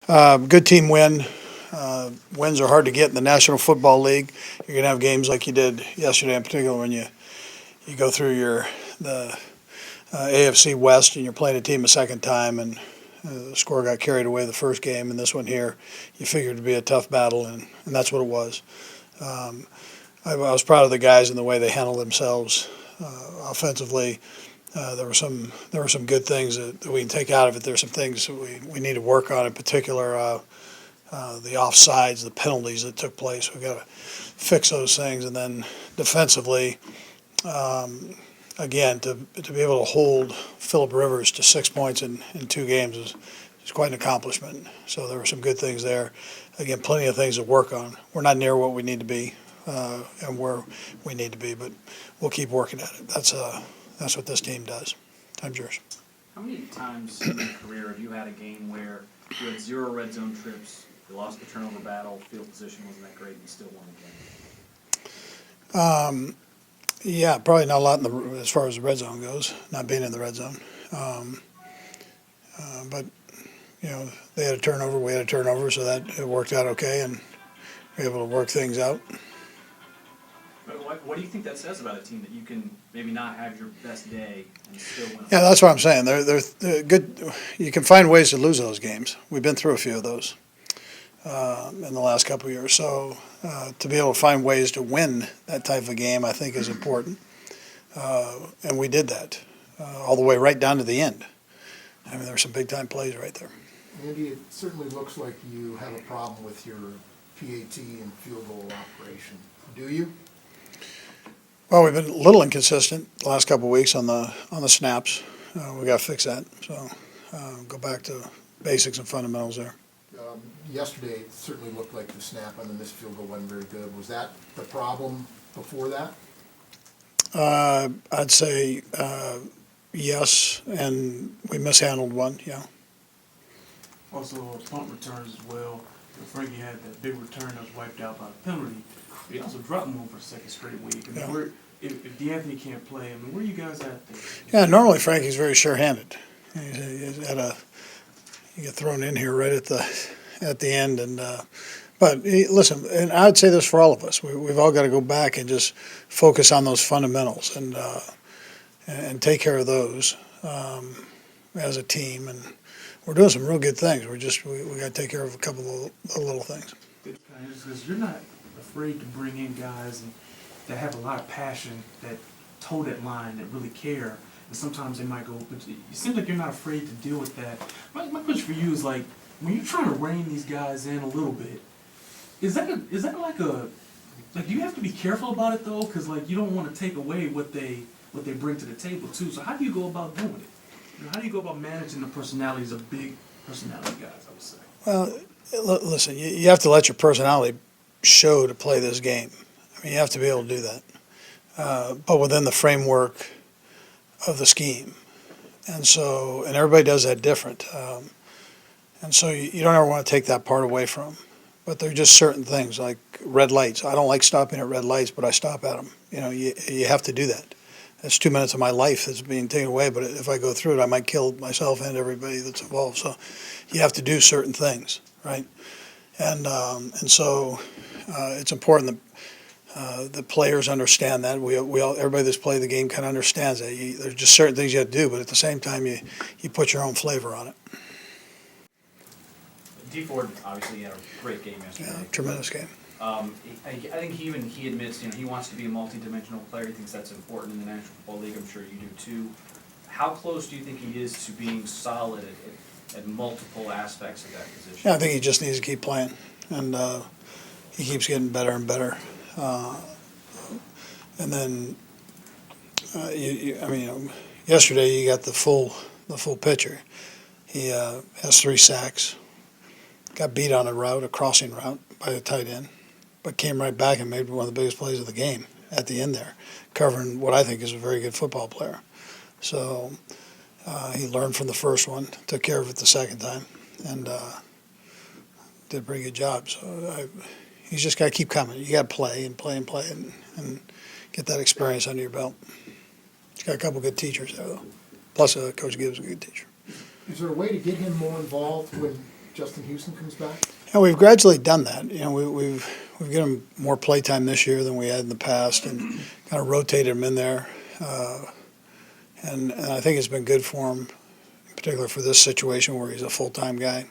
Good team win. Wins are hard to get in the National Football League. You're gonna have games like you did yesterday, in particular, when you go through the AFC West and you're playing a team a second time, and the score got carried away the first game, and this one here, you figured it'd be a tough battle, and that's what it was. I was proud of the guys and the way they handled themselves offensively. There were some good things that we can take out of it. There's some things that we need to work on, in particular the offsides, the penalties that took place. We've got to fix those things, and then defensively, again, to be able to hold Phillip Rivers to 6 points in 2 games is quite an accomplishment. So there were some good things there. Again, plenty of things to work on. We're not near what we need to be and where we need to be, but we'll keep working at it. That's what this team does. Time's yours. How many times in your career have you had a game where you had 0 red zone trips, you lost the turnover battle, field position wasn't that great, and you still won the game? Yeah, probably not a lot as far as the red zone goes, not being in the red zone. But, they had a turnover, we had a turnover, so that it worked out okay, and we were able to work things out. What do you think that says about a team that you can maybe not have your best day and still win? Yeah, that's what I'm saying. They're good. You can find ways to lose those games. We've been through a few of those in the last couple of years. So to be able to find ways to win that type of game, I think, is important. And we did that all the way right down to the end. I mean, there were some big-time plays right there. Andy, it certainly looks like you have a problem with your PAT and field goal operation. Do you? Well, we've been a little inconsistent the last couple of weeks on the snaps. We got to fix that. So go back to basics and fundamentals there. Yesterday, it certainly looked like the snap on the missed field goal wasn't very good. Was that the problem before that? I'd say yes, and we mishandled one, yeah. Also, punt returns as well. Frankie had that big return that was wiped out by the penalty. He also dropped one for the second straight week. I mean, if D'Anthony can't play, I mean, where are you guys at there? Yeah, normally Frankie's very sure-handed. You get thrown in here right at the end, and but listen, and I'd say this for all of us: we've all got to go back and just focus on those fundamentals and take care of those as a team. And we're doing some real good things. We got to take care of a couple of the little things. Because you're not afraid to bring in guys that have a lot of passion, that toe that line, that really care. And sometimes they might go, but it seems like you're not afraid to deal with that. My question for you is, like, when you're trying to rein these guys in a little bit, is that like do you have to be careful about it though? Because like you don't want to take away what they bring to the table too. So how do you go about doing it? How do you go about managing the personalities of big personality guys, I would say? Well, listen, you have to let your personality show to play this game. I mean, you have to be able to do that, but within the framework of the scheme. And everybody does that different. And so you don't ever want to take that part away from them. But there are just certain things like red lights. I don't like stopping at red lights, but I stop at them. You have to do that. That's 2 minutes of my life that's being taken away, but if I go through it, I might kill myself and everybody that's involved. So you have to do certain things, right? And so it's important that the players understand that. Everybody that's played the game kind of understands that. There's just certain things you have to do, but at the same time, you put your own flavor on it. D. Ford obviously had a great game yesterday. Yeah, tremendous game. I think he admits he wants to be a multi-dimensional player. He thinks that's important in the National Football League. I'm sure you do too. How close do you think he is to being solid at multiple aspects of that position? Yeah, I think he just needs to keep playing, and he keeps getting better and better. And then, yesterday you got the full picture. He has 3 sacks. Got beat on a crossing route by a tight end, but came right back and made one of the biggest plays of the game at the end there, covering what I think is a very good football player. So he learned from the first one, took care of it the second time, and did a pretty good job. So he's just got to keep coming. You got to play and play and play and get that experience under your belt. He's got a couple good teachers there, though. Plus, Coach Gibbs is a good teacher. Is there a way to get him more involved when Justin Houston comes back? And we've gradually done that. You know, we've given him more play time this year than we had in the past, and kind of rotated him in there. And I think it's been good for him, in particular for this situation where he's a full-time guy.